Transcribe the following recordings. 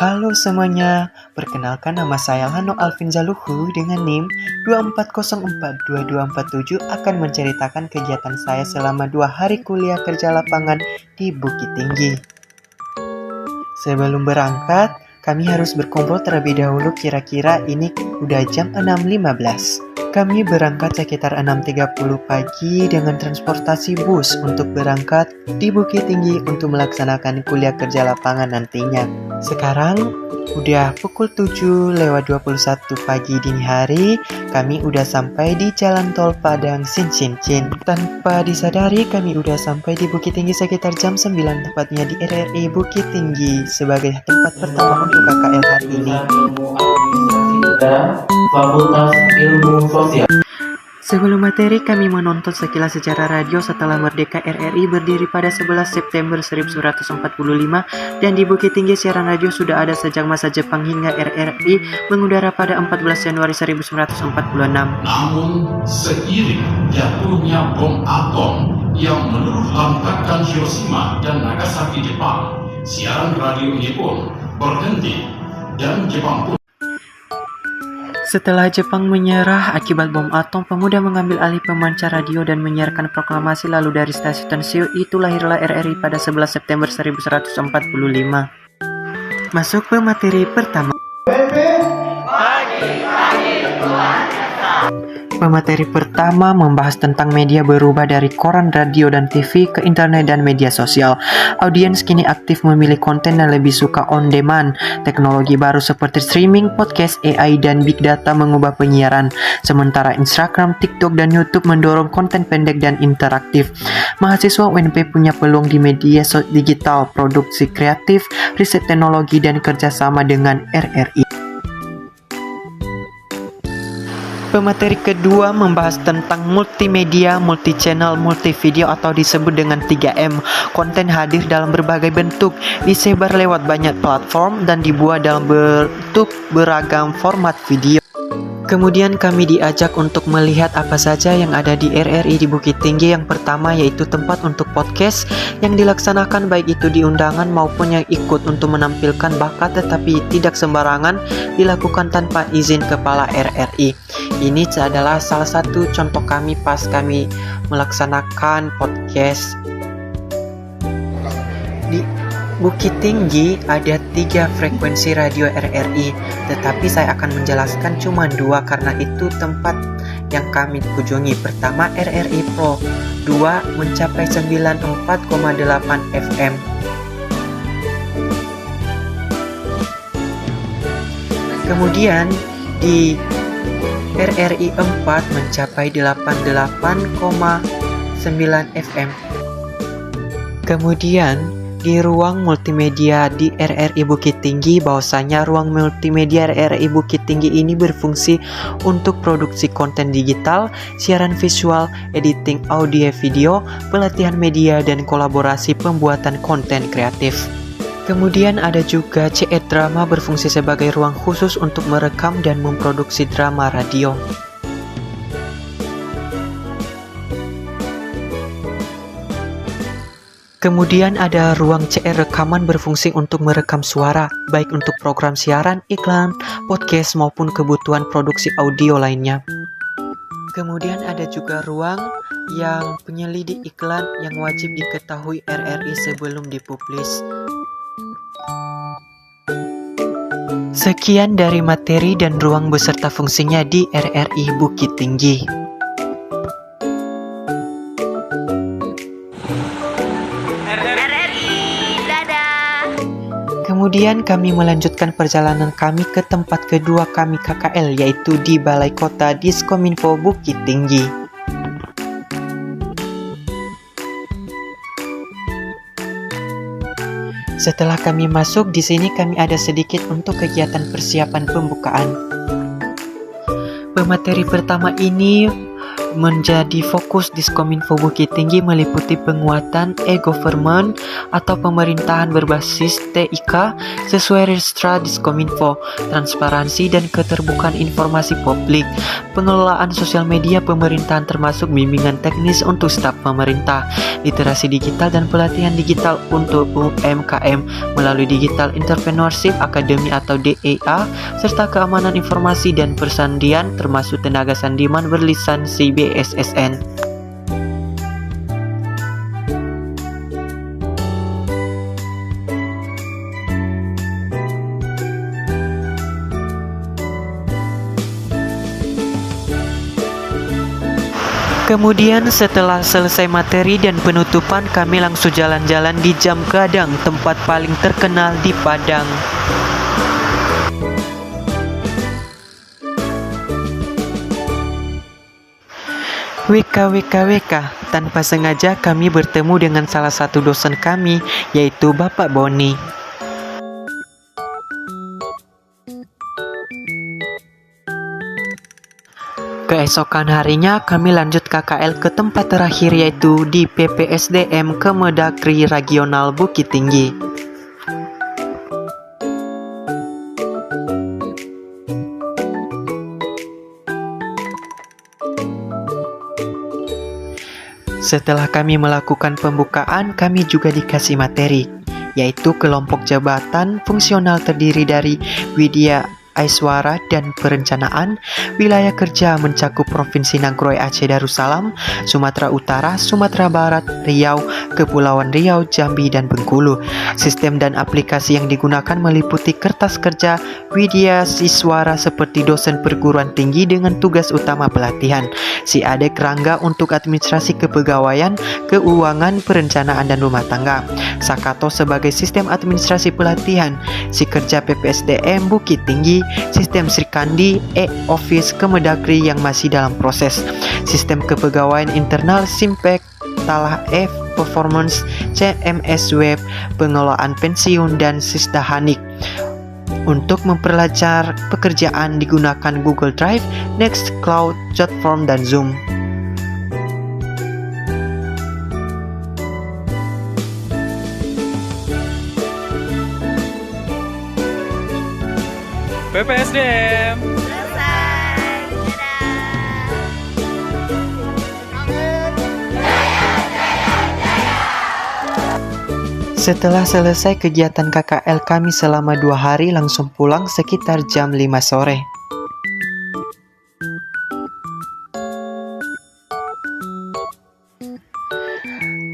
Halo semuanya, perkenalkan nama saya Hano Alvin Zaluhu dengan NIM 24042247 akan menceritakan kegiatan saya selama 2 hari kuliah kerja lapangan di Bukit Tinggi. Sebelum berangkat, kami harus berkumpul terlebih dahulu kira-kira ini udah jam 6.15. Kami berangkat sekitar 6.30 pagi dengan transportasi bus untuk berangkat di Bukit Tinggi untuk melaksanakan kuliah kerja lapangan nantinya. Sekarang udah pukul 7:21 pagi dini hari, kami udah sampai di Jalan Tol Padang Cincin. Tanpa disadari kami udah sampai di Bukit Tinggi sekitar jam 9 tepatnya di RRI Bukit Tinggi sebagai tempat pertama untuk KKL hari ini. Fakultas Ilmu Sosial. Sebelum materi, kami menonton sekilas sejarah radio setelah merdeka. RRI berdiri pada 11 September 1945 dan di Bukit Tinggi siaran radio sudah ada sejak masa Jepang hingga RRI mengudara pada 14 Januari 1946. Namun, seiring jatuhnya bom atom yang meluluhlantahkan Hiroshima dan Nagasaki Jepang, siaran radio ini pun berhenti dan Jepang pun. Setelah Jepang menyerah akibat bom atom, pemuda mengambil alih pemancar radio dan menyiarkan proklamasi, lalu dari stasiun Tensio itu lahirlah RRI pada 11 September 1945. Masuk ke materi pertama. Pemateri pertama membahas tentang media berubah dari koran, radio, dan TV ke internet dan media sosial. Audiens kini aktif memilih konten dan lebih suka on demand. Teknologi baru seperti streaming, podcast, AI, dan big data mengubah penyiaran. Sementara Instagram, TikTok, dan YouTube mendorong konten pendek dan interaktif. Mahasiswa UNP punya peluang di media digital, produksi kreatif, riset teknologi, dan kerjasama dengan RRI. Pemateri kedua membahas tentang multimedia, multi-channel, multi-video atau disebut dengan 3M. Konten hadir dalam berbagai bentuk, disebar lewat banyak platform dan dibuat dalam bentuk beragam format video. Kemudian kami diajak untuk melihat apa saja yang ada di RRI di Bukit Tinggi. Yang pertama yaitu tempat untuk podcast yang dilaksanakan baik itu di undangan maupun yang ikut untuk menampilkan bakat tetapi tidak sembarangan dilakukan tanpa izin kepala RRI. Ini adalah salah satu contoh kami pas kami melaksanakan podcast. Di Bukit Tinggi ada 3 frekuensi radio RRI, tetapi saya akan menjelaskan cuma 2 karena itu tempat yang kami kunjungi. Pertama RRI Pro 2 mencapai 94,8 FM. Kemudian di RRI 4 mencapai 88,9 FM. Kemudian di ruang multimedia di RRI Bukit Tinggi, bahwasanya ruang multimedia RRI Bukit Tinggi ini berfungsi untuk produksi konten digital, siaran visual, editing audio video, pelatihan media, dan kolaborasi pembuatan konten kreatif. Kemudian ada juga CE Drama berfungsi sebagai ruang khusus untuk merekam dan memproduksi drama radio. Kemudian ada ruang CR Rekaman berfungsi untuk merekam suara, baik untuk program siaran, iklan, podcast, maupun kebutuhan produksi audio lainnya. Kemudian ada juga ruang yang penyelidik iklan yang wajib diketahui RRI sebelum dipublis. Sekian dari materi dan ruang beserta fungsinya di RRI Bukit Tinggi. Kemudian kami melanjutkan perjalanan kami ke tempat kedua kami KKL, yaitu di Balai Kota Diskominfo Bukit Tinggi. Setelah kami masuk di sini, kami ada sedikit untuk kegiatan persiapan pembukaan. Pemateri pertama ini menjadi fokus Diskominfo Bukit Tinggi meliputi penguatan e-government atau pemerintahan berbasis TIK sesuai Registra Diskominfo, transparansi dan keterbukaan informasi publik, pengelolaan sosial media pemerintahan termasuk bimbingan teknis untuk staf pemerintah, literasi digital dan pelatihan digital untuk UMKM melalui Digital Entrepreneurship Academy atau DEA, serta keamanan informasi dan persandian termasuk tenaga sandiman berlisensi BSSN. Kemudian setelah selesai materi dan penutupan, kami langsung jalan-jalan di Jam Gadang, tempat paling terkenal di Padang. WKWKWK, tanpa sengaja kami bertemu dengan salah satu dosen kami, yaitu Bapak Boni. Keesokan harinya kami lanjut KKL ke tempat terakhir, yaitu di PPSDM Kemendagri Regional Bukit Tinggi. Setelah kami melakukan pembukaan, kami juga dikasih materi, yaitu kelompok jabatan fungsional terdiri dari Widya Aiswara dan Perencanaan. Wilayah kerja mencakup Provinsi Nagroi Aceh Darussalam, Sumatera Utara, Sumatera Barat, Riau, Kepulauan Riau, Jambi, dan Bengkulu. Sistem dan aplikasi yang digunakan meliputi kertas kerja Widya Aiswara seperti dosen perguruan tinggi dengan tugas utama pelatihan, si Adek Rangga untuk administrasi kepegawaian, keuangan, perencanaan, dan rumah tangga, Sakato sebagai sistem administrasi pelatihan, si kerja PPSDM Bukit Tinggi, sistem Srikandi e-office Kemendagri yang masih dalam proses, sistem kepegawaian internal Simpek, Talah F Performance, CMS Web, pengelolaan pensiun, dan Sisdahanik. Untuk memperlancar pekerjaan digunakan Google Drive, Nextcloud, Jotform, dan Zoom. PPSDM Selesai. Setelah selesai kegiatan KKL kami selama 2 hari, langsung pulang sekitar jam 5 sore.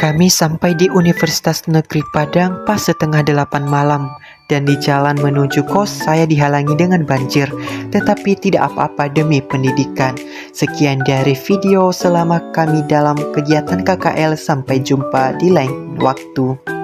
Kami sampai di Universitas Negeri Padang pas setengah 8 malam, dan di jalan menuju kos saya dihalangi dengan banjir, tetapi tidak apa-apa demi pendidikan. Sekian dari video selama kami dalam kegiatan KKL, sampai jumpa di lain waktu.